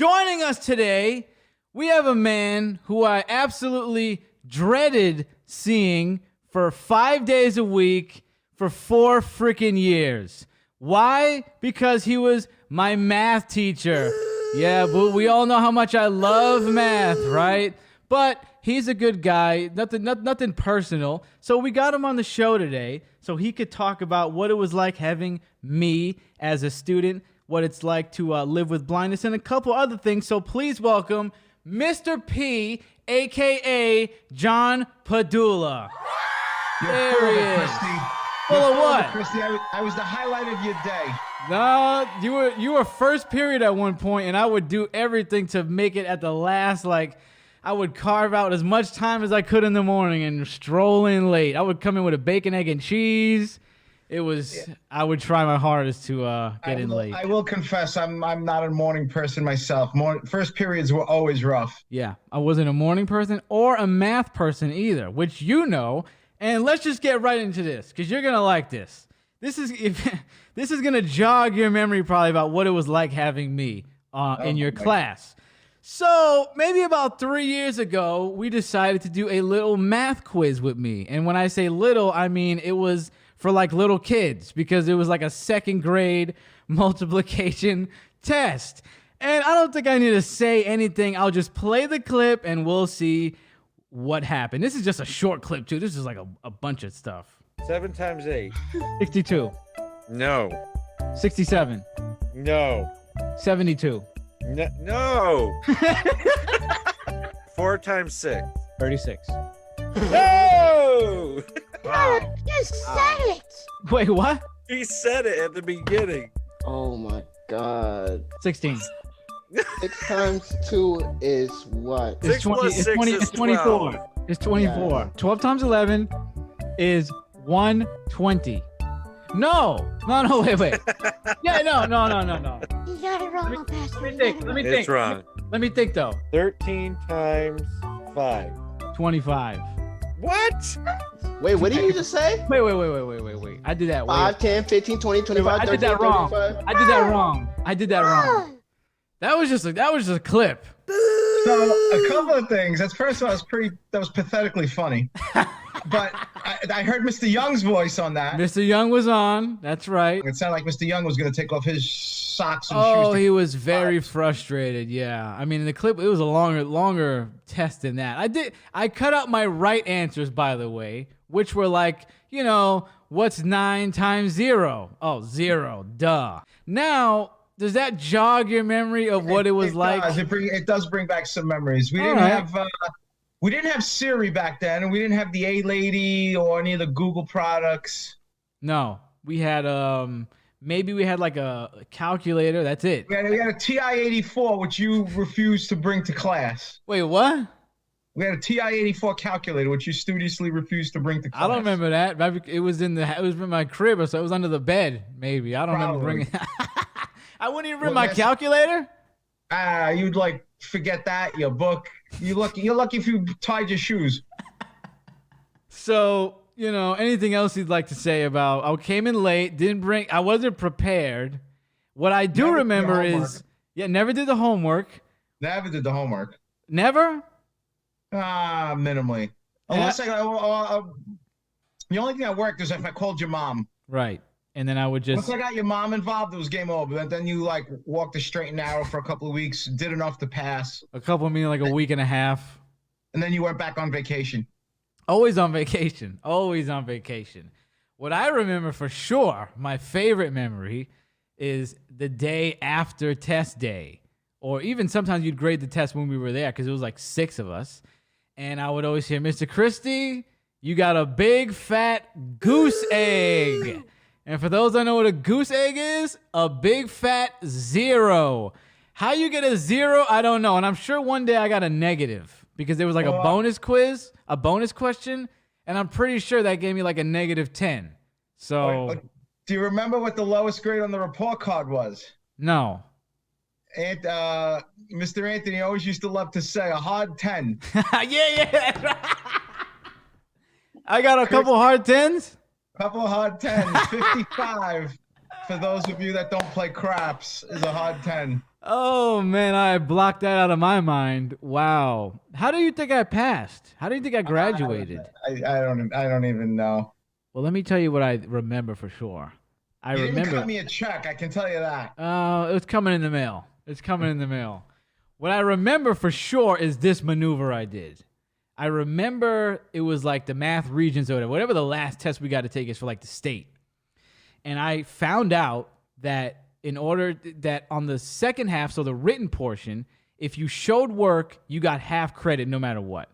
Joining us today, we have a man who I absolutely dreaded seeing for 5 days a week for 4 freaking years. Why? Because he was my math teacher. Yeah, but we all know how much I love math, right? But he's a good guy, nothing personal. So we got him on the show today so he could talk about what it was like having me as a student, what it's like to live with blindness, and a couple other things. So please welcome Mr. P, a.k.a. John Pedulla. There he is. Full of what? Christy, I was the highlight of your day. No, you were first period at one point, and I would do everything to make it at the last. Like, I would carve out as much time as I could in the morning and stroll in late. I would come in with a bacon, egg, and cheese. It was. Yeah. I would try my hardest to get in late. I will confess, I'm not a morning person myself. First periods were always rough. Yeah, I wasn't a morning person or a math person either, which you know. And let's just get right into this, because you're gonna like this. This is gonna jog your memory probably about what it was like having me in your class. So maybe about 3 years ago, we decided to do a little math quiz with me. And when I say little, I mean it was for like little kids, because it was like a second grade multiplication test. And I don't think I need to say anything. I'll just play the clip and we'll see what happened. This is just a short clip too. This is like a bunch of stuff. 7 times 8. 62. No. 67. No. 72. No. 4 times 6. 36. No. No, you said it. Wait, what? He said it at the beginning. Oh my god. 16. 6 times 2 is what? It's 6 20. plus It's 6 20. is It's 24. 12. It's 24. Yeah. 12 times 11 is 120. No. Wait. Yeah, no. You got it wrong, Pastor. Let me think. It's wrong. Let me think though. 13 times 5. 25. What? Wait, what did you just say? Wait. I did that. 5, 10, 15, 20, 25, I 30, did that wrong. 35. I did that wrong. That was just a clip. So a couple of things. At first, that was pathetically funny. But I heard Mr. Young's voice on that. Mr. Young was on. That's right. It sounded like Mr. Young was going to take off his socks and Oh, shoes. he was very frustrated. Yeah. I mean, in the clip, it was a longer test than that. I cut out my right answers, by the way, which were like, what's 9 times 0? Oh, 0. Duh. Now, does that jog your memory of what it was like? It does bring back some memories. We didn't have Siri back then, and we didn't have the A-Lady or any of the Google products. No, we had maybe we had like a calculator. That's it. We had a TI-84, which you refused to bring to class. Wait, what? We had a TI-84 calculator, which you studiously refused to bring to class. I don't remember that. Maybe it was in my crib, or so it was under the bed. Maybe I don't remember bringing. I wouldn't even bring my calculator. You'd like forget that your book. You're lucky if you tied your shoes. So anything else you'd like to say about? I came in late, I wasn't prepared. What I do remember is, never did the homework. Never did the homework. Never. Minimally. Unless the only thing I worked is if I called your mom. Right. And then I would just. Once I got your mom involved, it was game over. And then you like walked the straight and narrow for a couple of weeks, did enough to pass. A couple meaning like a week and a half. And then you went back on vacation. Always on vacation. Always on vacation. What I remember for sure, my favorite memory, is the day after test day. Or even sometimes you'd grade the test when we were there, because it was like 6 of us. And I would always hear, Mr. Christie, you got a big fat goose egg. And for those that know what a goose egg is, a big fat 0. How you get a 0, I don't know. And I'm sure one day I got a negative, because there was like a bonus quiz, a bonus question, and I'm pretty sure that gave me like a -10. So do you remember what the lowest grade on the report card was? No. And Mr. Anthony always used to love to say a hard 10. Yeah, that's right. I got a couple hard 10s. Couple of hard 10s, 55. for those of you that don't play craps, is a hard 10. Oh man, I blocked that out of my mind. Wow. How do you think I passed? How do you think I graduated? I don't even know. Well, let me tell you what I remember for sure. I You didn't remember. cut me a check, I can tell you that. It was coming in the mail. It's coming in the mail. What I remember for sure is this maneuver I did. I remember it was like the math regions or whatever the last test we got to take is for like the state. And I found out that in order that on the second half, so the written portion, if you showed work, you got half credit no matter what.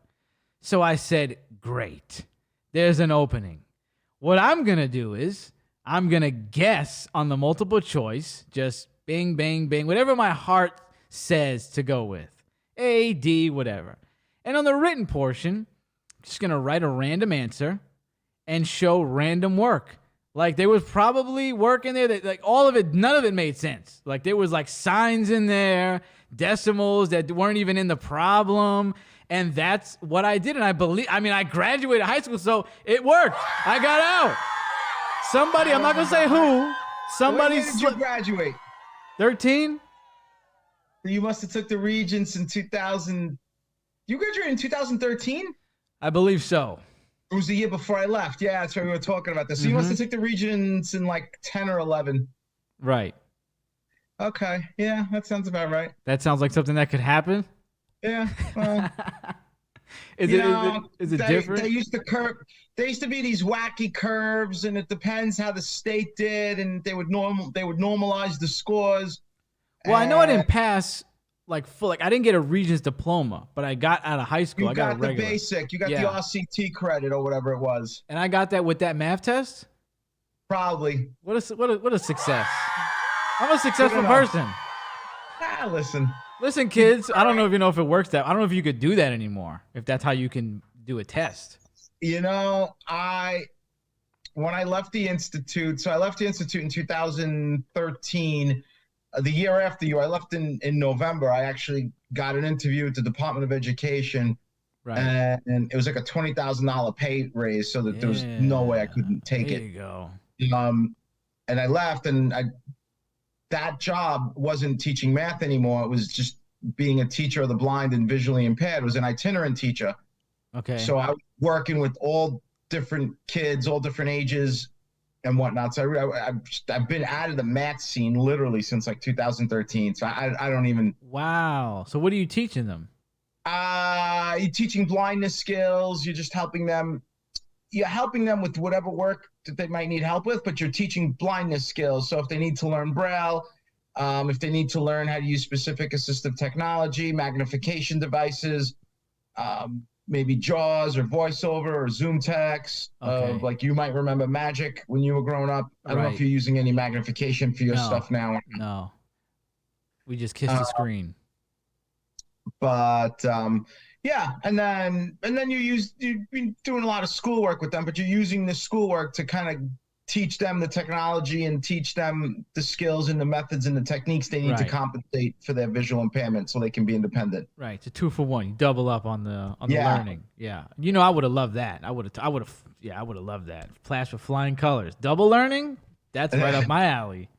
So I said, great, there's an opening. What I'm going to do is I'm going to guess on the multiple choice, just bing, bang, bang, whatever my heart says to go with. A, D, whatever. And on the written portion, I'm just going to write a random answer and show random work. Like there was probably work in there that like all of it, none of it made sense. Like there was like signs in there, decimals that weren't even in the problem. And that's what I did. And I graduated high school, so it worked. I got out. Somebody, I'm not going to say who, somebody. When did you graduate? 13? You must have took the Regents in 2000. You graduated in 2013? I believe so. It was the year before I left. Yeah, that's right. We were talking about this. So you must have took the Regents in like 10 or 11. Right. Okay. Yeah, that sounds about right. That sounds like something that could happen. Yeah. Well, is it different? They used to curve. There used to be these wacky curves, and it depends how the state did, and they would normalize the scores. Well, I know I didn't pass like full. Like I didn't get a Regents diploma, but I got out of high school. You I got a the regular. basic. You got the RCT credit or whatever it was. And I got that with that math test. Probably. What a success! I'm a successful person. Listen, kids. I don't know if it works that. I don't know if you could do that anymore. If that's how you can do a test. You know, when I left the institute, so I left the institute in 2013. The year after you, I left in November. I actually got an interview at the Department of Education, right? And it was like a $20,000 pay raise, so that there was no way I couldn't take it. There you go. And I left, and that job wasn't teaching math anymore. It was just being a teacher of the blind and visually impaired. It was an itinerant teacher. Okay. So I was working with all different kids, all different ages and whatnot. So I've been out of the math scene literally since like 2013. So I don't even. Wow. So what are you teaching them? You're teaching blindness skills. You're just helping them. You're helping them with whatever work that they might need help with, but you're teaching blindness skills. So if they need to learn Braille, if they need to learn how to use specific assistive technology, magnification devices, maybe JAWS or VoiceOver or Zoom text. Like you might remember Magic when you were growing up. I don't know if you're using any magnification for your stuff now. No. We just kissed the screen. But yeah, and then you've been doing a lot of schoolwork with them, but you're using the schoolwork to kind of teach them the technology and teach them the skills and the methods and the techniques they need to compensate for their visual impairment so they can be independent. Right. It's a 2-for-1. You double up on the learning. Yeah. You know, I would have loved that. I would have loved that. Class with flying colors. Double learning? That's right up my alley.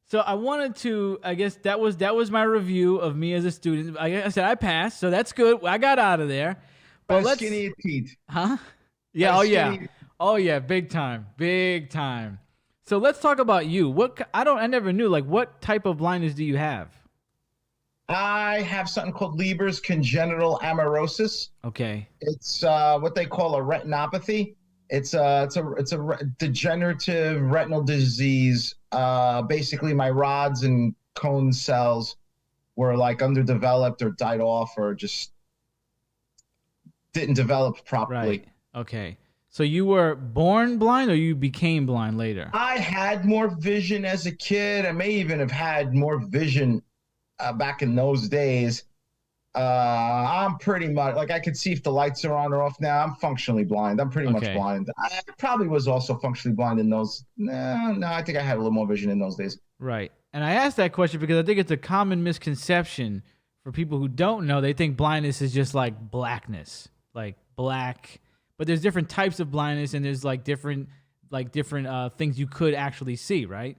So I wanted to, I guess that was my review of me as a student. Like I said, I passed, so that's good. I got out of there. But let's skinny Pete. Huh? Yeah, Oh yeah, big time. Big time. So let's talk about you. I never knew, like, what type of blindness do you have? I have something called Leber's congenital amaurosis. Okay. It's what they call a retinopathy. It's a degenerative retinal disease. Basically, my rods and cone cells were like underdeveloped or died off or just didn't develop properly. Right. Okay. So you were born blind or you became blind later? I had more vision as a kid. I may even have had more vision back in those days. I'm pretty much like I could see if the lights are on or off now. I'm functionally blind. I'm pretty much blind. I probably was also functionally blind in those. No, I think I had a little more vision in those days. Right. And I asked that question because I think it's a common misconception for people who don't know. They think blindness is just like blackness, like black. But there's different types of blindness, and there's like different things you could actually see, right?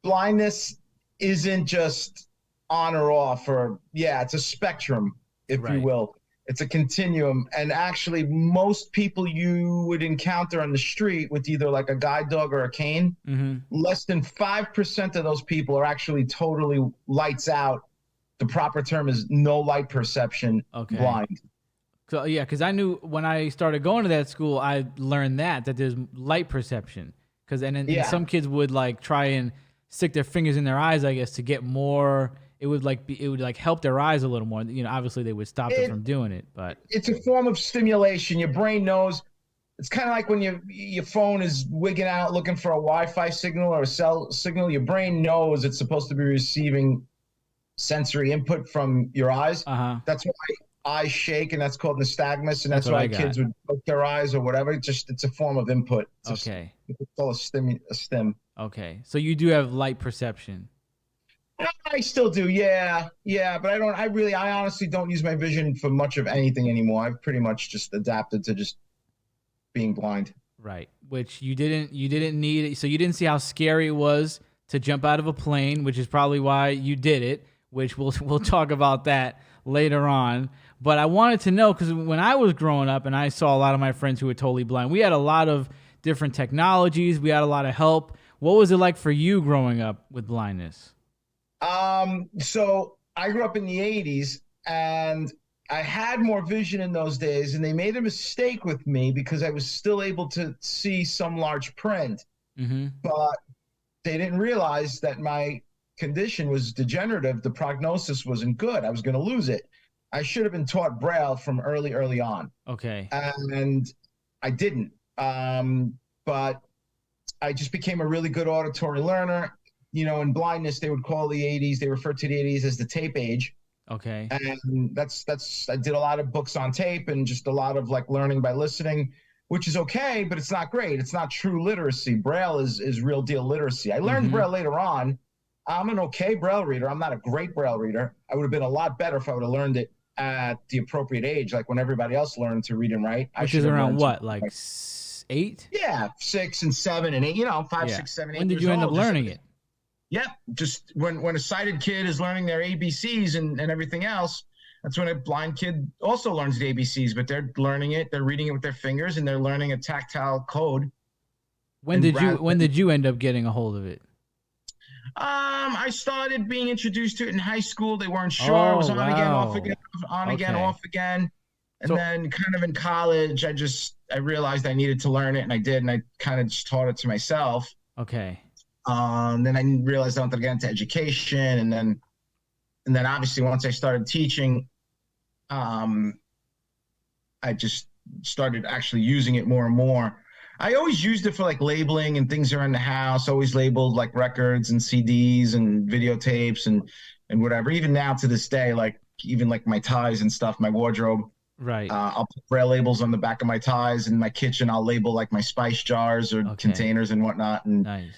blindness isn't just on or off, or it's a spectrum, if you Right. will. It's a continuum. And actually, most people you would encounter on the street with either like a guide dog or a cane, less than 5% of those people are actually totally lights out. The proper term is no light perception, blind. So yeah, because I knew when I started going to that school, I learned that there's light perception. Because and some kids would like try and stick their fingers in their eyes, I guess, to get more. It would help their eyes a little more. You know, obviously they would stop them from doing it, but it's a form of stimulation. Your brain knows. It's kind of like when your phone is wigging out looking for a Wi-Fi signal or a cell signal. Your brain knows it's supposed to be receiving sensory input from your eyes. That's why eyes shake, and that's called nystagmus, and that's why kids would poke their eyes or whatever. It's a form of input. It's called a stim. Okay, so you do have light perception. I still do, yeah, but I honestly don't use my vision for much of anything anymore. I've pretty much just adapted to just being blind. Right, which you didn't need it, so you didn't see how scary it was to jump out of a plane, which is probably why you did it, which we'll talk about that later on. But I wanted to know, because when I was growing up and I saw a lot of my friends who were totally blind, we had a lot of different technologies, we had a lot of help. What was it like for you growing up with blindness? So I grew up in the 80s, and I had more vision in those days, and they made a mistake with me because I was still able to see some large print, but they didn't realize that my condition was degenerative. The prognosis wasn't good. I was going to lose it. I should have been taught Braille from early on. Okay. And I didn't. But I just became a really good auditory learner. You know, in blindness, they would call the 80s, they refer to the 80s as the tape age. Okay. And I did a lot of books on tape and just a lot of like learning by listening, which is okay, but it's not great. It's not true literacy. Braille is real deal literacy. I learned Braille later on. I'm an okay Braille reader. I'm not a great Braille reader. I would have been a lot better if I would have learned it at the appropriate age, like when everybody else learned to read and write. Which is around what, like 8? Yeah, 6 and 7 and 8, 5, 6, 7, 8. When did you end up learning it? Yep, just when a sighted kid is learning their ABCs and everything else, that's when a blind kid also learns the ABCs, but they're learning it, they're reading it with their fingers, and they're learning a tactile code. When did you end up getting a hold of it? I started being introduced to it in high school. They weren't sure. I was on again, off again, on again, off again. And then kind of in college, I realized I needed to learn it, and I did, and I kind of just taught it to myself. Okay. Then I realized I wanted to get into education, and then obviously once I started teaching, I just started actually using it more and more. I always used it for like labeling and things around the house, always labeled like records and CDs and videotapes and whatever. Even now to this day, like even like my ties and stuff, my wardrobe. Right. I'll put Braille labels on the back of my ties. In my kitchen, I'll label like my spice jars or containers and whatnot. And nice.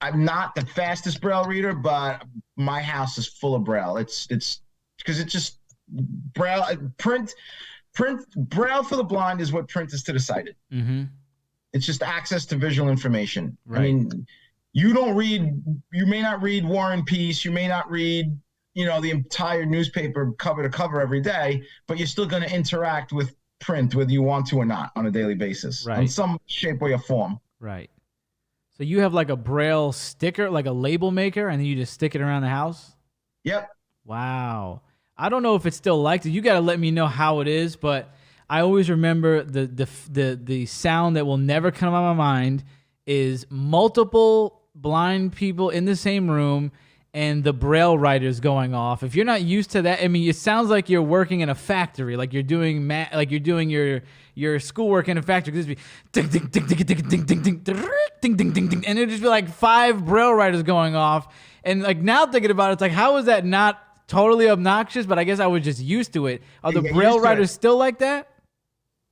I'm not the fastest Braille reader, but my house is full of Braille. It's because it's just Braille print Braille for the blind is what print is to the sighted. It's just access to visual information. Right. I mean, you may not read War and Peace, you may not read, the entire newspaper cover to cover every day, but you're still going to interact with print whether you want to or not on a daily basis, in some shape, way, or form. Right. So you have like a Braille sticker, like a label maker, and then you just stick it around the house? Yep. Wow. I don't know if it's still like that. You got to let me know how it is, but I always remember the sound that will never come out of my mind is multiple blind people in the same room and the Braille writers going off. If you're not used to that, I mean, it sounds like you're working in a factory, like you're doing your schoolwork in a factory. This would be ding ding ding ding ding ding ding ding ding ding ding ding, and it'd just be like 5 Braille writers going off. And like now thinking about it, it's like, how is that not totally obnoxious? But I guess I was just used to it. Are the Braille writers still like that?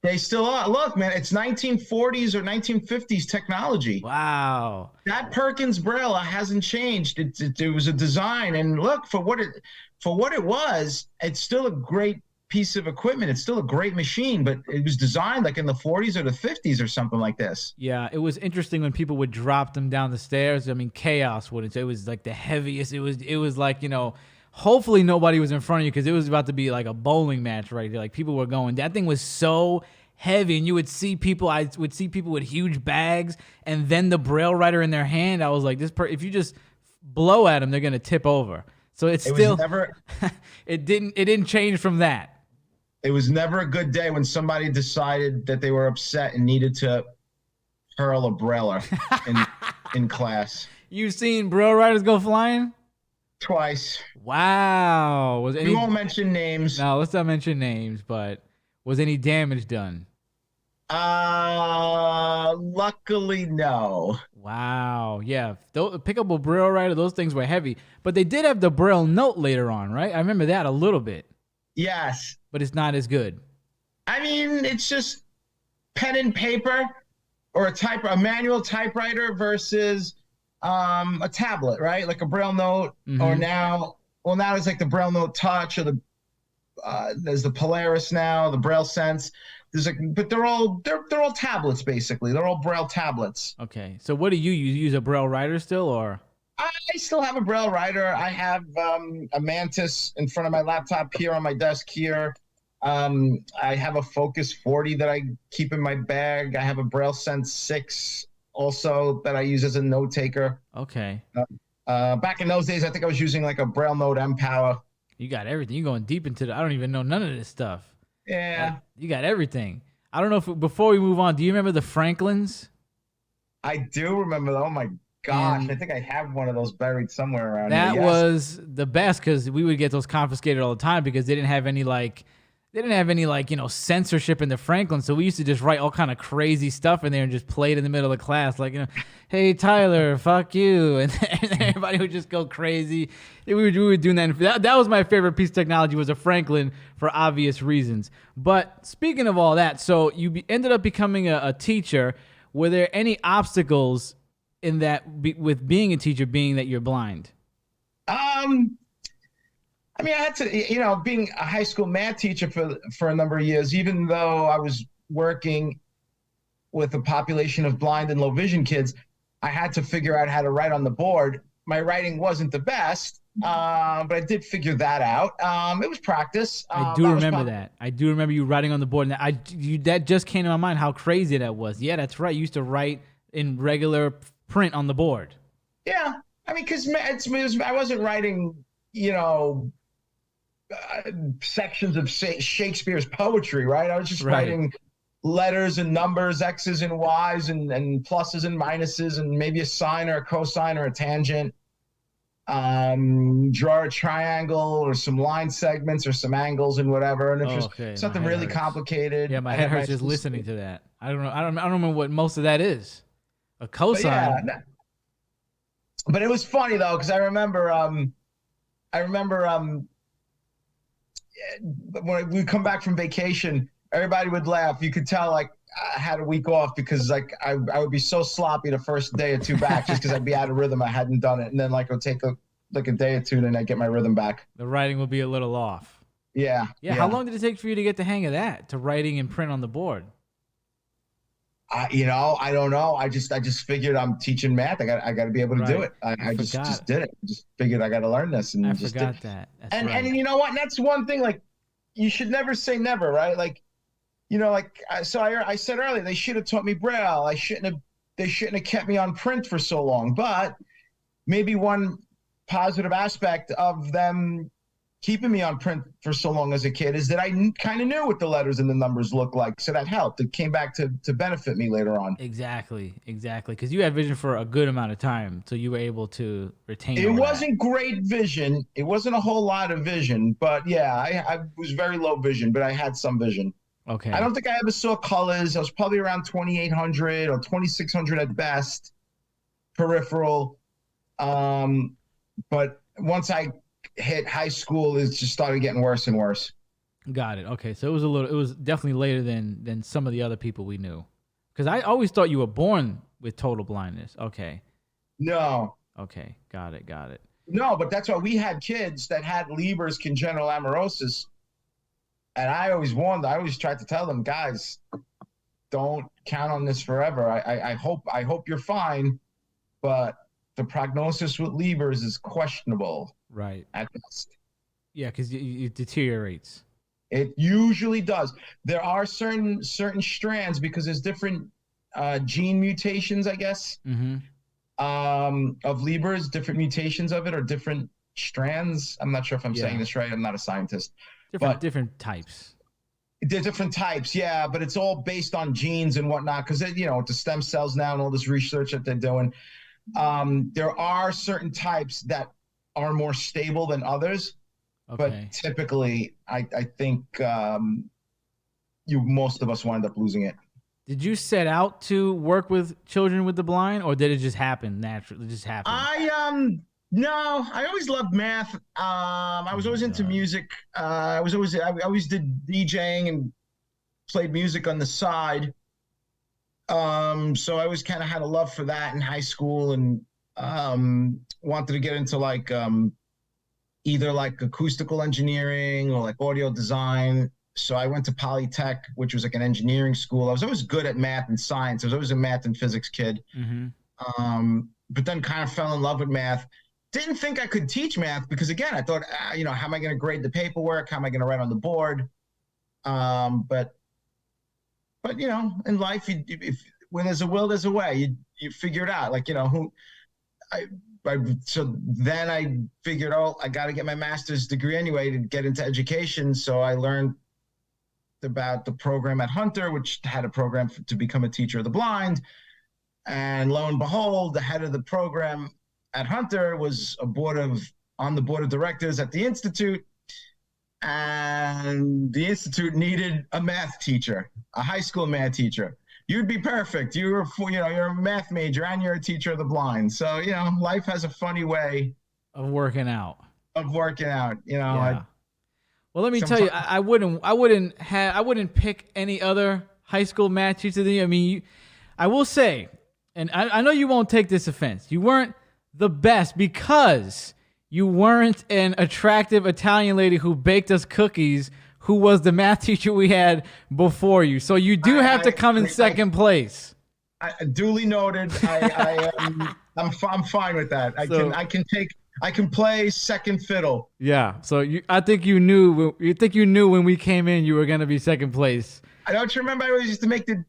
They still are. Look, man, it's 1940s or 1950s technology. Wow. That Perkins Braille hasn't changed. It was a design, and look, for what it was, it's still a great piece of equipment. It's still a great machine, but it was designed like in the 40s or the 50s or something like this. Yeah, it was interesting when people would drop them down the stairs. I mean, chaos wouldn't. It was like the heaviest. It was like, you know, hopefully nobody was in front of you because it was about to be like a bowling match right there. Like people were going. That thing was so heavy, and you would see people. I would see people with huge bags, and then the braille writer in their hand. I was like, if you just blow at them, they're gonna tip over. So it still was never. it didn't change from that. It was never a good day when somebody decided that they were upset and needed to hurl a brailer in class. You've seen braille writers go flying? Twice. Wow. We won't mention names. No, let's not mention names, but was any damage done? Luckily, no. Wow. Yeah. Pickable braille writer, those things were heavy. But they did have the braille note later on, right? I remember that a little bit. Yes. But it's not as good. I mean, it's just pen and paper or a manual typewriter versus a tablet, right? Like a braille note, or now it's like the braille note touch, or there's the Polaris now, the braille sense. But they're all tablets basically. They're all braille tablets. Okay. So what do you use? You use a braille writer still, or? I still have a braille writer. I have a Mantis in front of my laptop here on my desk here. I have a Focus 40 that I keep in my bag. I have a Braille Sense 6 also that I use as a note taker. Okay. Back in those days, I think I was using like a Braille Note M-Power. You got everything. You're going deep into I don't even know none of this stuff. Yeah. You got everything. I don't know if before we move on, do you remember the Franklins? I do remember. Oh my gosh, I think I have one of those buried somewhere around that here. That was the best because we would get those confiscated all the time because they didn't have any censorship in the Franklin. So we used to just write all kind of crazy stuff in there and just play it in the middle of the class. Like, hey, Tyler, fuck you. And everybody would just go crazy. We were doing that. That was my favorite piece of technology was a Franklin for obvious reasons. But speaking of all that, so you ended up becoming a teacher. Were there any obstacles in that with being a teacher, being that you're blind? I mean, I had to, being a high school math teacher for a number of years, even though I was working with a population of blind and low vision kids, I had to figure out how to write on the board. My writing wasn't the best, but I did figure that out. It was practice. I do remember that. I do remember you writing on the board. And that just came to my mind how crazy that was. Yeah, that's right. You used to write in regular print on the board. Yeah. I mean, because I wasn't writing, sections of Shakespeare's poetry, right? I was just writing letters and numbers, X's and Y's and pluses and minuses and maybe a sine or a cosine or a tangent. Draw a triangle or some line segments or some angles and whatever. And it's just something really complicated. Yeah, my head hurts just listening to that. I don't know. I don't remember what most of that is. A cosine. But it was funny though, because I remember when we come back from vacation, everybody would laugh. You could tell like I had a week off because like I would be so sloppy the first day or two back just because I'd be out of rhythm. I hadn't done it, and then like it would take a day or two, and then I get my rhythm back. The writing will be a little off. Yeah. How long did it take for you to get the hang of that, to writing and print on the board? I don't know. I just figured I'm teaching math. I got to be able to do it. I just did it. I just figured I got to learn this, and I just forgot did. that. And you know what? And that's one thing. Like, you should never say never, right? Like, so I said earlier they should have taught me Braille. They shouldn't have kept me on print for so long. But maybe one positive aspect of them keeping me on print for so long as a kid is that I kind of knew what the letters and the numbers looked like. So that helped. It came back to benefit me later on. Exactly. Because you had vision for a good amount of time. So you were able to retain it. It wasn't great vision. It wasn't a whole lot of vision. But yeah, I was very low vision, but I had some vision. Okay. I don't think I ever saw colors. I was probably around 2,800 or 2,600 at best, peripheral. But once I hit high school, it just started getting worse and worse. Got it. Okay, so it was definitely later than some of the other people we knew, because I always thought you were born with total blindness. Okay. No. Okay, got it. No, but that's why we had kids that had Leber's congenital amaurosis, And I always tried to tell them, guys, don't count on this forever. I hope you're fine, but the prognosis with Liebers is questionable Right. at best. Yeah, because it deteriorates. It usually does. There are certain strands because there's different gene mutations, I guess, Mm-hmm. of Liebers, different mutations of it or different strands. I'm not sure if I'm saying this right. I'm not a scientist. Different types. There's different types, yeah, but it's all based on genes and whatnot because, the stem cells now and all this research that they're doing. There are certain types that are more stable than others, but typically I think most of us wind up losing it. Did you set out to work with children with the blind, or did it just happen naturally? It just happened. No, I always loved math. I was always into music. I always did DJing and played music on the side. So I always kind of had a love for that in high school and wanted to get into either like acoustical engineering or like audio design. So I went to Polytech, which was like an engineering school. I was always good at math and science. I was always a math and physics kid. Mm-hmm. But then kind of fell in love with math. Didn't think I could teach math because, again, I thought, how am I going to grade the paperwork? How am I going to write on the board? But in life, when there's a will, there's a way. You figure it out. So then I figured, I got to get my master's degree anyway to get into education. So I learned about the program at Hunter, which had a program to become a teacher of the blind. And lo and behold, the head of the program at Hunter was on the board of directors at the Institute, and the Institute needed a math teacher, a high school math teacher. You'd be perfect. You're a math major and you're a teacher of the blind. So, life has a funny way of working out. Yeah. Well, let me tell you, I wouldn't pick any other high school math teacher than you. I mean, I will say, and I know you won't take this offense, you weren't the best because you weren't an attractive Italian lady who baked us cookies who was the math teacher we had before you. So you do have to come in second place. Duly noted. I'm fine with that. I can play second fiddle. Yeah. So I think you knew when we came in you were going to be second place. I don't remember I always used to make the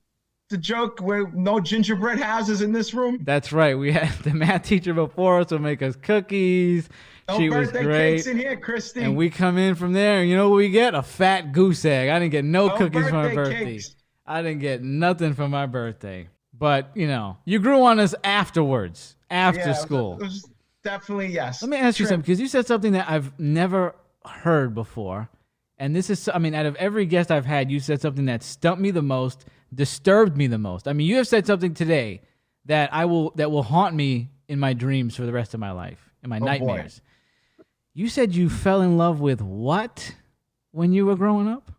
joke where no gingerbread houses in this room. That's right. We had the math teacher before us would make us cookies. No she was birthday great. Cakes in here, Christy. And we come in from there, and you know what we get? A fat goose egg. I didn't get no cookies for my birthday. Cakes. I didn't get nothing for my birthday. But, you grew on us afterwards, after school. It was definitely, yes. Let me ask you something, because you said something that I've never heard before. And this is, out of every guest I've had, you said something that stumped me the most, disturbed me the most. I mean, you have said something today that will haunt me in my dreams for the rest of my life, in my nightmares. Boy. You said you fell in love with what when you were growing up?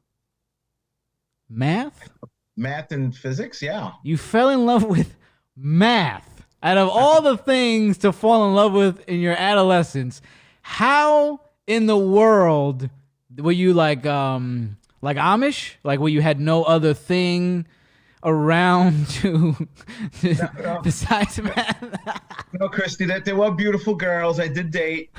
Math? Math and physics, yeah. You fell in love with math. Out of all the things to fall in love with in your adolescence, how in the world were you like Amish? Like where you had no other thing around besides math? No, Christy, they were beautiful girls. I did date.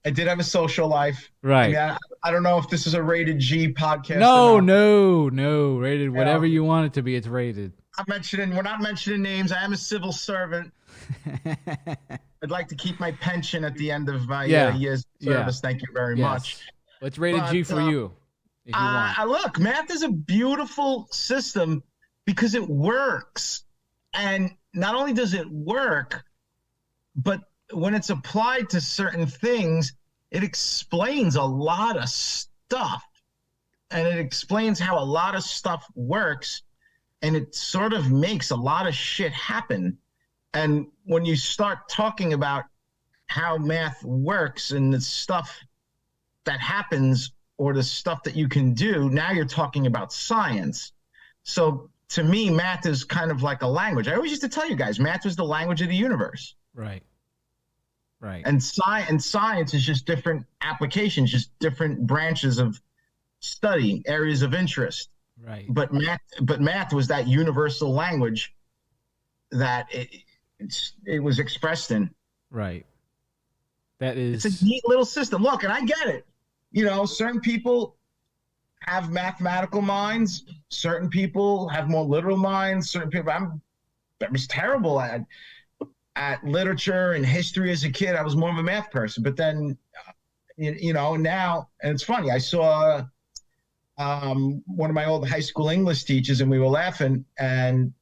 I did have a social life. Right. I mean, I don't know if this is a rated G podcast. No. Rated whatever you want it to be. It's rated. We're not mentioning names. I am a civil servant. I'd like to keep my pension at the end of my year's service. Thank you very much. It's rated G for you. If you want. Look, math is a beautiful system because it works. And not only does it work, but when it's applied to certain things, it explains a lot of stuff. And it explains how a lot of stuff works. And it sort of makes a lot of shit happen. And when you start talking about how math works and the stuff that happens or the stuff that you can do, now you're talking about science. So to me, math is kind of like a language. I always used to tell you guys, math was the language of the universe. Right. And science is just different applications, just different branches of study, areas of interest. Right. But math was that universal language that it was expressed in. Right. That is. It's a neat little system. Look, and I get it. You know, certain people have mathematical minds. Certain people have more literal minds. Certain people, I was terrible at literature and history as a kid. I was more of a math person. But then, you know, now, and it's funny. I saw one of my old high school English teachers, and we were laughing. And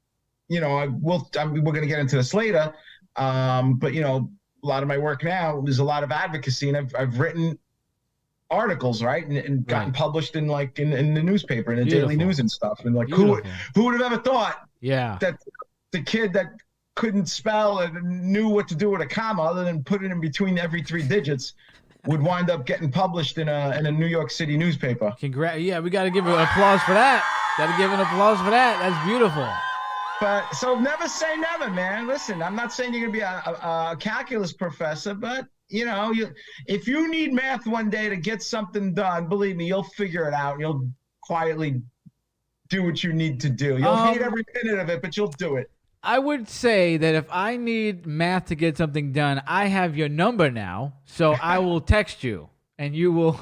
you know, we're going to get into this later. But you know, a lot of my work now is a lot of advocacy, and I've written articles, right, and gotten published in the newspaper and the Daily News and stuff. And like, who would have ever thought? Yeah. That the kid that couldn't spell and knew what to do with a comma other than put it in between every 3 digits would wind up getting published in a New York City newspaper. Yeah, we got to give an applause for that. Got to give an applause for that. That's beautiful. But so never say never, man. Listen, I'm not saying you're gonna be a calculus professor, but you know, if you need math one day to get something done, believe me, you'll figure it out. You'll quietly do what you need to do. You'll hate every minute of it, but you'll do it. I would say that if I need math to get something done, I have your number now, so I will text you, and you'll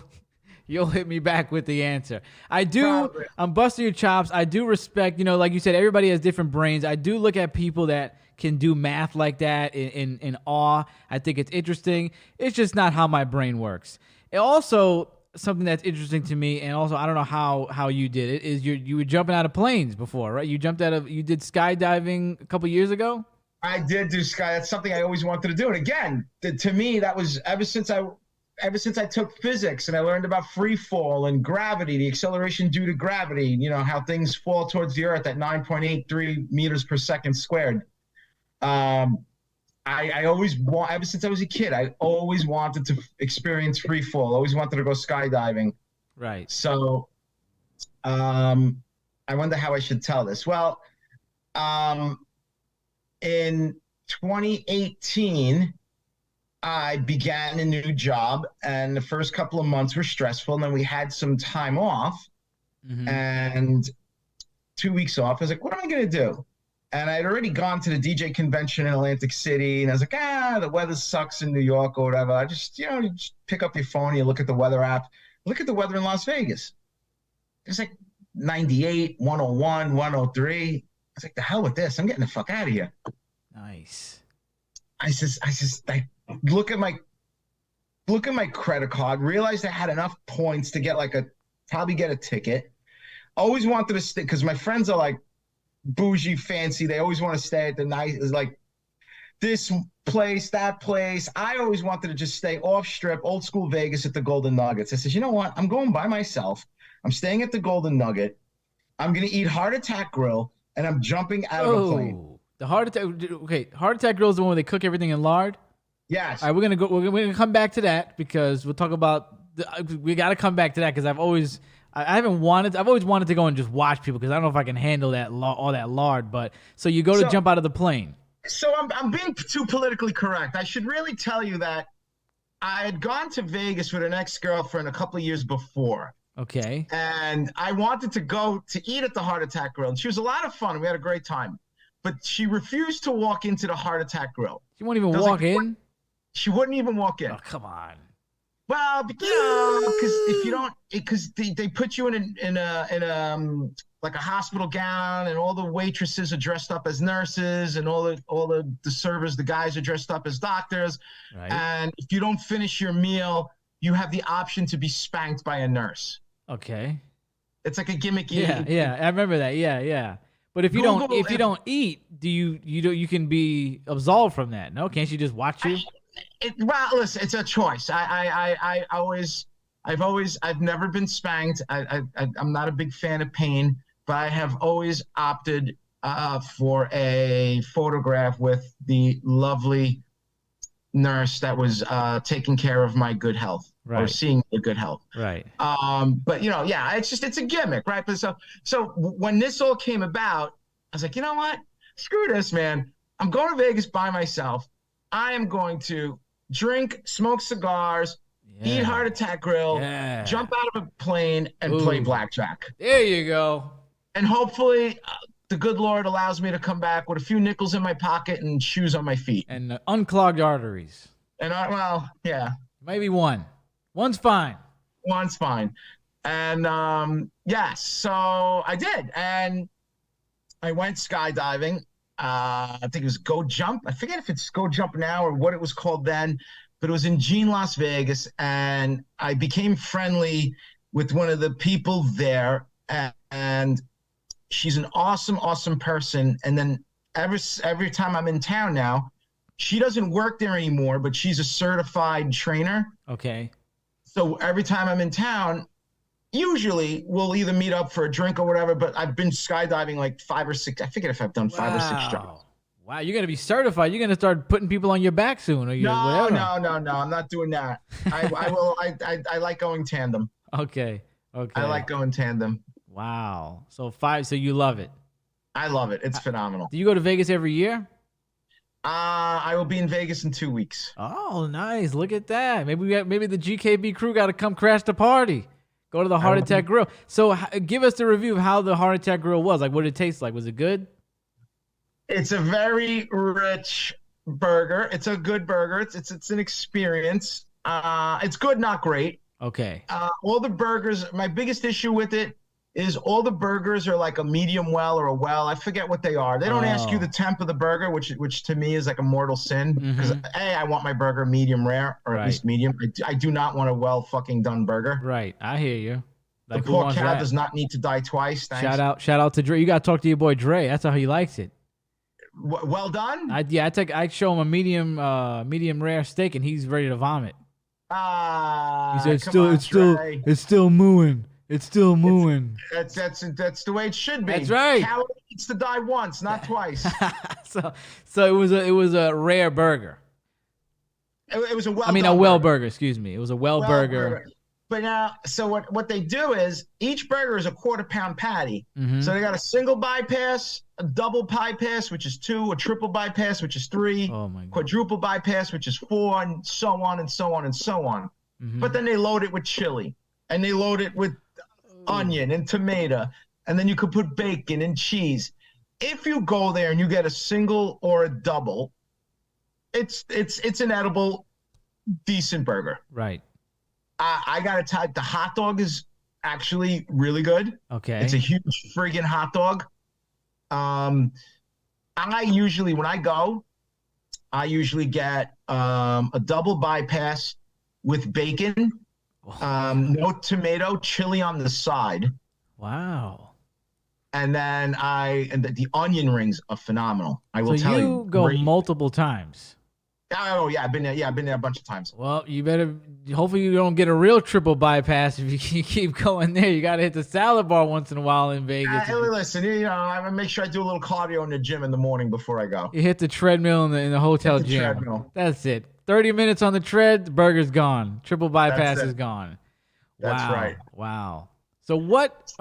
hit me back with the answer. I'm busting your chops. I do respect, you know, like you said, everybody has different brains. I do look at people that can do math like that in awe. I think it's interesting. It's just not how my brain works. It also, something that's interesting to me, and also I don't know how you did it, is you were jumping out of planes before, right? You did skydiving a couple years ago? I did do sky. That's something I always wanted to do. And again, to me, that was ever since I took physics and I learned about free fall and gravity, the acceleration due to gravity, you know, how things fall towards the earth at 9.83 meters per second squared. I always ever since I was a kid, I always wanted to experience free fall. Always wanted to go skydiving. Right. So, I wonder how I should tell this. Well, in 2018, I began a new job, and the first couple of months were stressful. And then we had some time off, and 2 weeks off. I was like, what am I going to do? And I had already gone to the DJ convention in Atlantic City, and I was like, the weather sucks in New York or whatever. I just, you just pick up your phone, you look at the weather app, look at the weather in Las Vegas. It's like 98, 101, 103. I was like, the hell with this. I'm getting the fuck out of here. Nice. I look at my credit card, realized I had enough points to probably get a ticket. Always wanted to stay, because my friends are like bougie, fancy. They always want to stay at the nice, like this place, that place. I always wanted to just stay off strip, old school Vegas at the Golden Nuggets. I said, you know what? I'm going by myself. I'm staying at the Golden Nugget. I'm going to eat Heart Attack Grill, and I'm jumping out of a plane. The Heart Attack. Okay, Heart Attack Grill is the one where they cook everything in lard. Yes. All right, we're gonna come back to that, because we'll talk about. We got to come back to that, because I've always wanted to go and just watch people, because I don't know if I can handle that all that lard. But so you go to jump out of the plane. So I'm being too politically correct. I should really tell you that I had gone to Vegas with an ex-girlfriend a couple of years before. Okay. And I wanted to go to eat at the Heart Attack Grill. And she was a lot of fun. We had a great time. But she refused to walk into the Heart Attack Grill. She won't even walk in? She wouldn't even walk in. Oh, come on. Well, because they put you in a like a hospital gown, and all the waitresses are dressed up as nurses, and all the servers, the guys are dressed up as doctors. Right. And if you don't finish your meal, you have the option to be spanked by a nurse. Okay. It's like a gimmicky. Yeah, I remember that. Yeah. But if you don't eat, you can be absolved from that? No, can't you just watch you? Well, listen, it's a choice. I've never been spanked. I'm not a big fan of pain, but I have always opted for a photograph with the lovely nurse that was taking care of my good health, right, or seeing the good health. Right. But it's a gimmick, right? But so when this all came about, I was like, you know what? Screw this, man. I'm going to Vegas by myself. I am going to drink, smoke cigars, eat Heart Attack Grill, Yeah. jump out of a plane, and play blackjack. There you go. And hopefully, the good Lord allows me to come back with a few nickels in my pocket and shoes on my feet. And unclogged arteries. And yeah. Maybe one. One's fine. One's fine. And yes, so I did. And I went skydiving. I think it was Go Jump. I forget if it's Go Jump now or what it was called then, but it was in Gian, Las Vegas. And I became friendly with one of the people there. And she's an awesome, awesome person. And then every time I'm in town now, she doesn't work there anymore, but she's a certified trainer. Okay. So every time I'm in town, usually we'll either meet up for a drink or whatever, but I've been skydiving like 5 or 6. I forget if I've done 5 or 6 jumps. Wow, you're going to be certified. You're going to start putting people on your back soon. Or whatever. No. I'm not doing that. I like going tandem. Okay. I like going tandem. Wow. So 5, so you love it. I love it. It's phenomenal. Do you go to Vegas every year? I will be in Vegas in 2 weeks. Oh, nice. Look at that. Maybe the GKB crew got to come crash the party. Go to the Heart Attack Grill. So give us the review of how the Heart Attack Grill was. Like, what did it taste like? Was it good? It's a very rich burger. It's a good burger. It's an experience. It's good, not great. Okay. All the burgers, my biggest issue with it is all the burgers are like a medium well or a well. I forget what they are. They don't ask you the temp of the burger, which to me is like a mortal sin. Because I want my burger medium rare, or at least medium. I do not want a well fucking done burger. Right. I hear you. Like, the poor cow does not need to die twice. Thanks. Shout out to Dre. You gotta talk to your boy Dre. That's how he likes it. Well done. I show him a medium rare steak and he's ready to vomit. He said it's still mooing. It's still mooing. That's the way it should be. That's right. Cow needs to die once, not twice. so it was a rare burger. It was a well. I mean, a well burger. Excuse me. It was a well burger. But now, so what they do is each burger is a 1/4 pound patty. Mm-hmm. So they got a single bypass, a double bypass, which is 2, a triple bypass, which is 3, quadruple bypass, which is 4, and so on and so on and so on. Mm-hmm. But then they load it with chili, and they load it with onion and tomato, and then you could put bacon and cheese. If you go there and you get a single or a double, it's an edible, decent burger. Right. I gotta tell you, the hot dog is actually really good. Okay. It's a huge friggin' hot dog. I usually, when I go, get a double bypass with bacon, no tomato, chili on the side. Wow. And then the onion rings are phenomenal. I will tell you. So you go multiple times. Oh yeah, I've been there a bunch of times. Well, you better. Hopefully, you don't get a real triple bypass if you keep going there. You got to hit the salad bar once in a while in Vegas. Listen, I make sure I do a little cardio in the gym in the morning before I go. You hit the treadmill in the hotel gym. Treadmill. That's it. 30 minutes on the tread, the burger's gone. Triple bypass is gone. That's right. Wow. So what?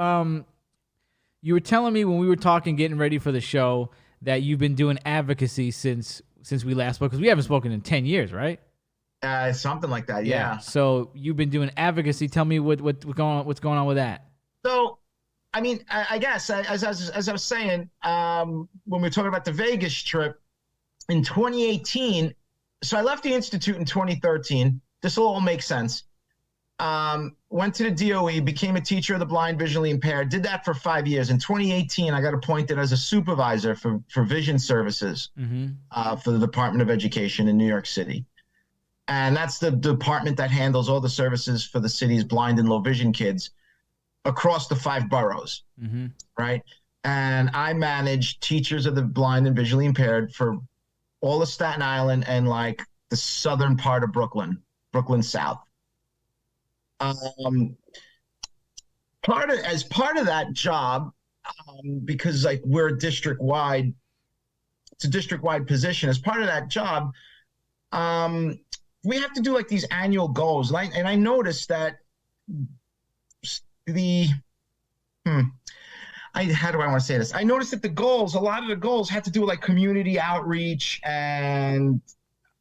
You were telling me when we were talking, getting ready for the show, that you've been doing advocacy since we last spoke, because we haven't spoken in 10 years, right? Something like that, yeah. So you've been doing advocacy. Tell me what's going on with that. So, I mean, I guess as I was saying, when we were talking about the Vegas trip in 2018. So I left the Institute in 2013. This will all make sense. Went to the DOE, became a teacher of the blind, visually impaired, did that for 5 years. In 2018, I got appointed as a supervisor for vision services for the Department of Education in New York City. And that's the department that handles all the services for the city's blind and low vision kids across the 5 boroughs, right? And I manage teachers of the blind and visually impaired for all of Staten Island and like the southern part of Brooklyn South. As part of that job, because like we're a district-wide position. As part of that job, we have to do like these annual goals. And I noticed that how do I want to say this? I noticed that a lot of the goals had to do with like community outreach and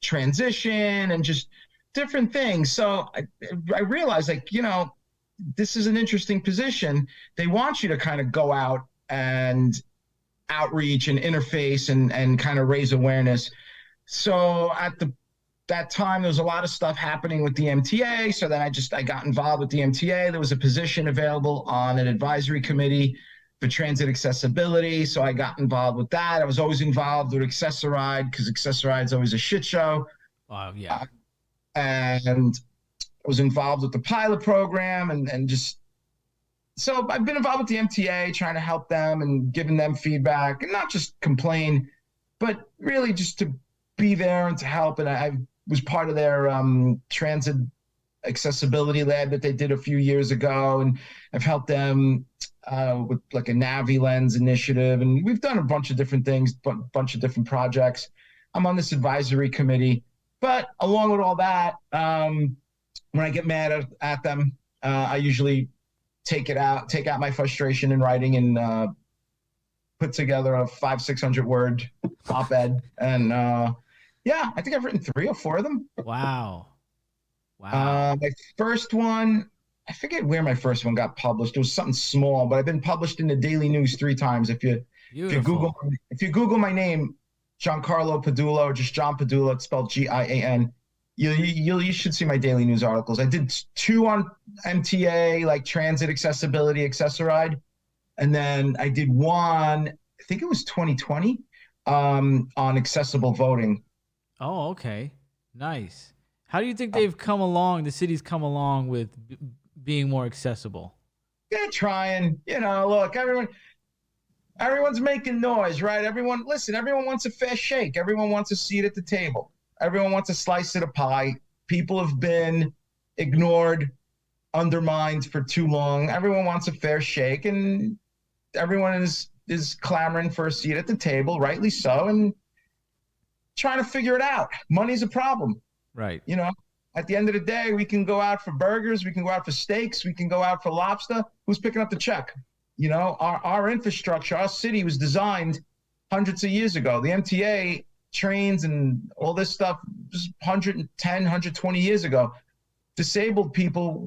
transition and just different things. So I realized, like, this is an interesting position. They want you to kind of go out and outreach and interface and kind of raise awareness. So at that time, there was a lot of stuff happening with the MTA. So then I got involved with the MTA. There was a position available on an advisory committee for transit accessibility. So I got involved with that. I was always involved with Accessoride because Accessoride's always a shit show. Oh, yeah. And I was involved with the pilot program and just, so I've been involved with the MTA, trying to help them and giving them feedback and not just complain, but really just to be there and to help. And I was part of their transit accessibility lab that they did a few years ago. And I've helped them with like a Navi Lens initiative. And we've done a bunch of different things, bunch of different projects. I'm on this advisory committee. But along with all that, when I get mad at them, I usually take out my frustration in writing and put together a 500-600 word op-ed. And yeah, I think I've written 3 or 4 of them. Wow. My first one, I forget where my first one got published. It was something small, but I've been published in the Daily News 3 times. If you Google my name, Giancarlo Pedulla, or just John Pedulla, it's spelled Gian. You should see my Daily News articles. I did 2 on MTA, like transit accessibility, Accessoride, and then I did 1, I think it was 2020, on accessible voting. Oh, okay. Nice. How do you think they've come along, the city's come along with being more accessible? They're trying. Look, everyone's making noise, right? Everyone wants a fair shake. Everyone wants a seat at the table. Everyone wants a slice of the pie. People have been ignored, undermined for too long. Everyone wants a fair shake, and everyone is clamoring for a seat at the table, rightly so, and trying to figure it out. Money's a problem. Right. At the end of the day, we can go out for burgers, we can go out for steaks, we can go out for lobster. Who's picking up the check? Our infrastructure, our city was designed hundreds of years ago. The MTA trains and all this stuff was 110, 120 years ago. Disabled people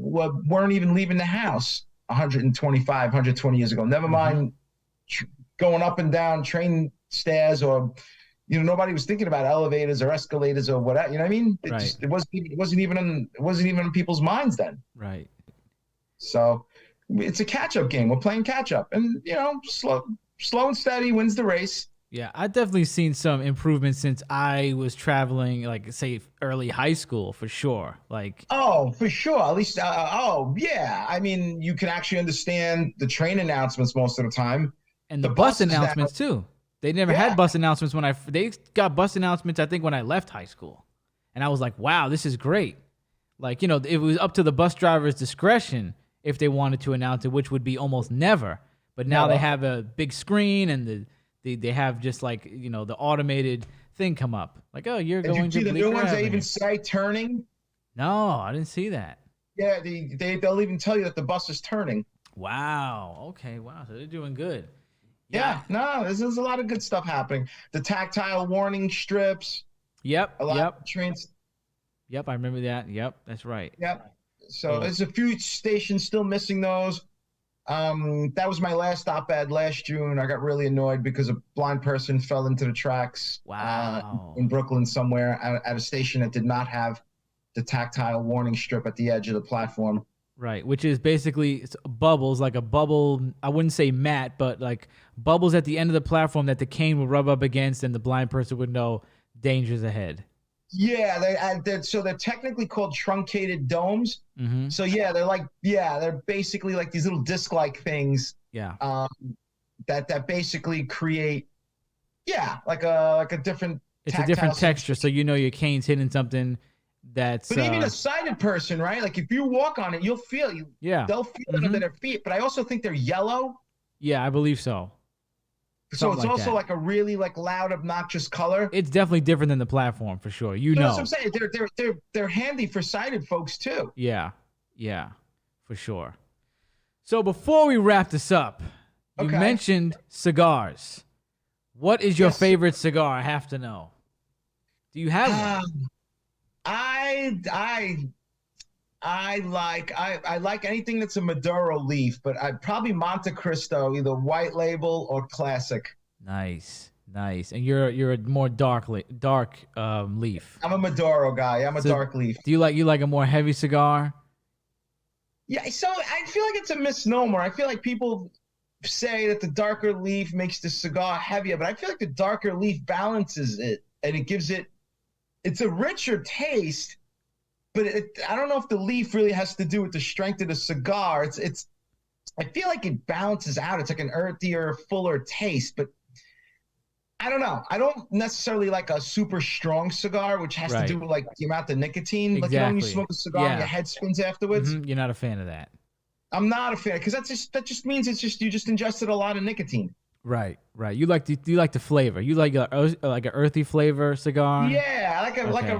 weren't even leaving the house 125, 120 years ago. Never mind going up and down train stairs, or nobody was thinking about elevators or escalators or whatever. You know what I mean? It wasn't even in people's minds then. Right. So it's a catch-up game. We're playing catch-up, and slow and steady wins the race. Yeah, I've definitely seen some improvements since I was traveling, like, say, early high school, for sure. Like, oh, for sure. At least, yeah. I mean, you can actually understand the train announcements most of the time, and the bus announcements too. They never had bus announcements they got bus announcements, I think, when I left high school, and I was like, wow, this is great. Like, it was up to the bus driver's discretion if they wanted to announce it, which would be almost never. But now they have a big screen, and they have just like, the automated thing come up. Like, oh, you're going to the new ones. They even say turning. No, I didn't see that. Yeah, they'll even tell you that the bus is turning. Wow. Okay. Wow. So they're doing good. Yeah. No, there's a lot of good stuff happening. The tactile warning strips. Yep. A lot of trains. Yep. I remember that. Yep. That's right. Yep. So there's a few stations still missing those. That was my last op-ed last June. I got really annoyed because a blind person fell into the tracks. Wow. In Brooklyn somewhere at a station that did not have the tactile warning strip at the edge of the platform. Right, which is basically bubbles, like a bubble, I wouldn't say mat, but like bubbles at the end of the platform that the cane would rub up against, and the blind person would know dangers ahead. Yeah, they're technically called truncated domes. Mm-hmm. So they're basically like these little disc-like things. Yeah. That basically create, like a different. It's a different texture, so your cane's hitting something that's. But even a sighted person, right? Like if you walk on it, you'll feel you. Yeah. They'll feel it under their feet. But I also think they're yellow. Yeah, I believe so. So it's also like a really like loud, obnoxious color. It's definitely different than the platform for sure. That's what I'm saying. They're handy for sighted folks too. Yeah, for sure. So before we wrap this up, you mentioned cigars. What is your favorite cigar? I have to know. Do you have one? I like anything that's a Maduro leaf, but I'd probably Monte Cristo, either white label or classic. Nice. And you're a more dark leaf. I'm a Maduro guy. I'm a So dark leaf. Do you like a more heavy cigar? Yeah, so I feel like it's a misnomer. I feel like people say that the darker leaf makes the cigar heavier, but I feel like the darker leaf balances it and it gives it's a richer taste, but I don't know if the leaf really has to do with the strength of the cigar. I feel like it balances out. It's like an earthier, fuller taste, but I don't know. I don't necessarily like a super strong cigar, which has to do with like the amount of nicotine. Exactly. Like you know when you smoke a cigar and your head spins afterwards. You're not a fan of that. I'm not a fan because that just means you just ingested a lot of nicotine. Right. You like the flavor. You like an earthy flavor cigar. Yeah,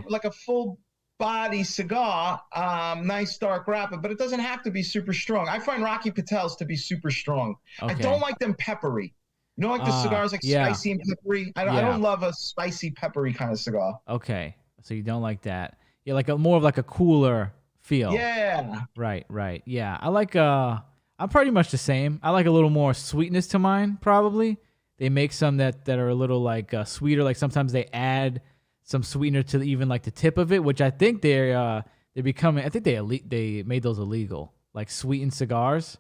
like a full body cigar, nice dark wrapper, but it doesn't have to be super strong. I find Rocky Patel's to be super strong. Okay. I don't like them peppery. You know, like the cigars like spicy and peppery. I don't love a spicy peppery kind of cigar. Okay, so you don't like that. Yeah, like more of like a cooler feel. Yeah. Right. Yeah, I like I'm pretty much the same. I like a little more sweetness to mine. Probably they make some that are a little like sweeter. Like sometimes they add some sweetener to even like the tip of it, which I think they're becoming. I think they made those illegal, like sweetened cigars.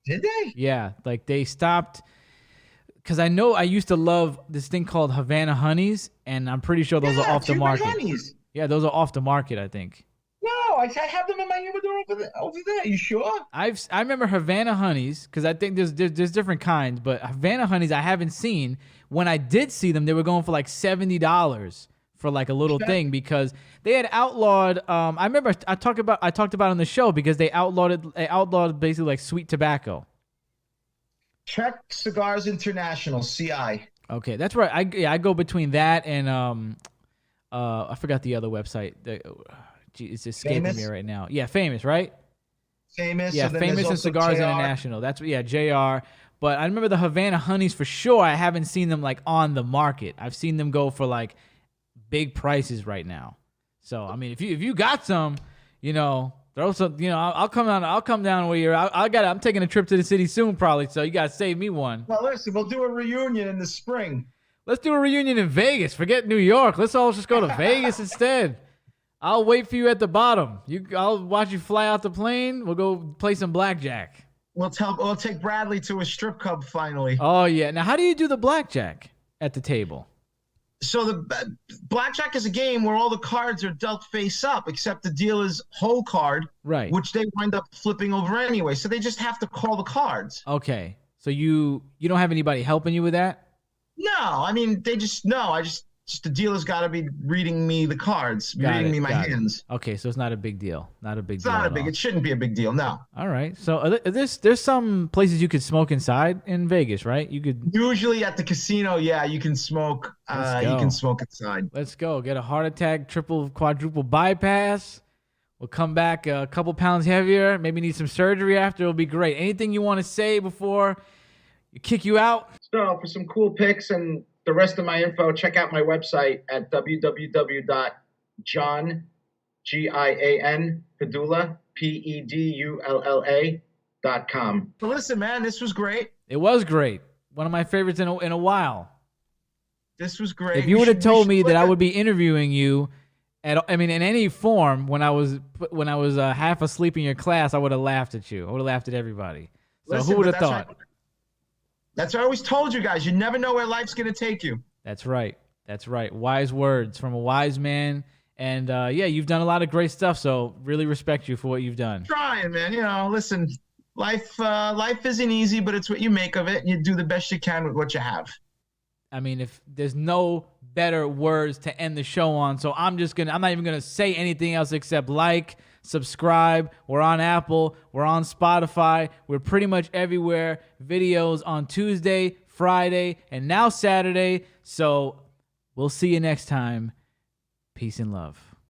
Did they? Yeah, like they stopped. Because I know I used to love this thing called Havana Honeys, and I'm pretty sure those are off the Cuban market. Honeys. Yeah, those are off the market, I think. No, I have them in my humidor over there. You sure? I remember Havana Honeys because I think there's different kinds, but Havana Honeys I haven't seen. When I did see them, they were going for like $70 for like a little thing because they had outlawed. I remember I talked about on the show because they outlawed basically like sweet tobacco. Czech Cigars International, CI. Okay, that's right. I go between that and I forgot the other website. It's escaping me right now. Yeah, Famous, right? Famous. Yeah, Famous and Cigars JR. International. That's JR. But I remember the Havana Honeys for sure. I haven't seen them like on the market. I've seen them go for like big prices right now. So I mean, if you got some, throw some. I'll come down where you're. I'm taking a trip to the city soon, probably. So you gotta save me one. Well, listen, we'll do a reunion in the spring. Let's do a reunion in Vegas. Forget New York. Let's all just go to Vegas instead. I'll wait for you at the bottom. I'll watch you fly out the plane. We'll go play some blackjack. We'll take Bradley to a strip club finally. Oh yeah. Now, how do you do the blackjack at the table? So the blackjack is a game where all the cards are dealt face up, except the dealer's whole card, right? Which they wind up flipping over anyway. So they just have to call the cards. Okay. So you don't have anybody helping you with that? No, I mean the dealer's got to be reading me the cards, reading me my hands. Okay, so it's not a big deal. It's not a big. It shouldn't be a big deal. No. All right. So there's some places you could smoke inside in Vegas, right? You could usually at the casino. Yeah, you can smoke. You can smoke inside. Let's go. Get a heart attack, triple, quadruple bypass. We'll come back a couple pounds heavier. Maybe need some surgery after. It'll be great. Anything you want to say before you kick you out? So for some cool pics and the rest of my info, check out my website at www.Gian, Gian, Pedulla, Pedulla.com. But listen, man, this was great. It was great. One of my favorites in a while. This was great. If you would have told me that I would be interviewing you in any form when I was half asleep in your class, I would have laughed at you. I would have laughed at everybody. So listen, who would have thought? That's what I always told you guys. You never know where life's going to take you. That's right. Wise words from a wise man. And you've done a lot of great stuff. So really respect you for what you've done. Trying, man. Listen, life isn't easy, but it's what you make of it. And you do the best you can with what you have. I mean, if there's no better words to end the show on, so I'm not even gonna say anything else except like, subscribe. We're on Apple, we're on Spotify, we're pretty much everywhere. Videos on Tuesday, Friday, and now Saturday. So we'll see you next time. Peace and love.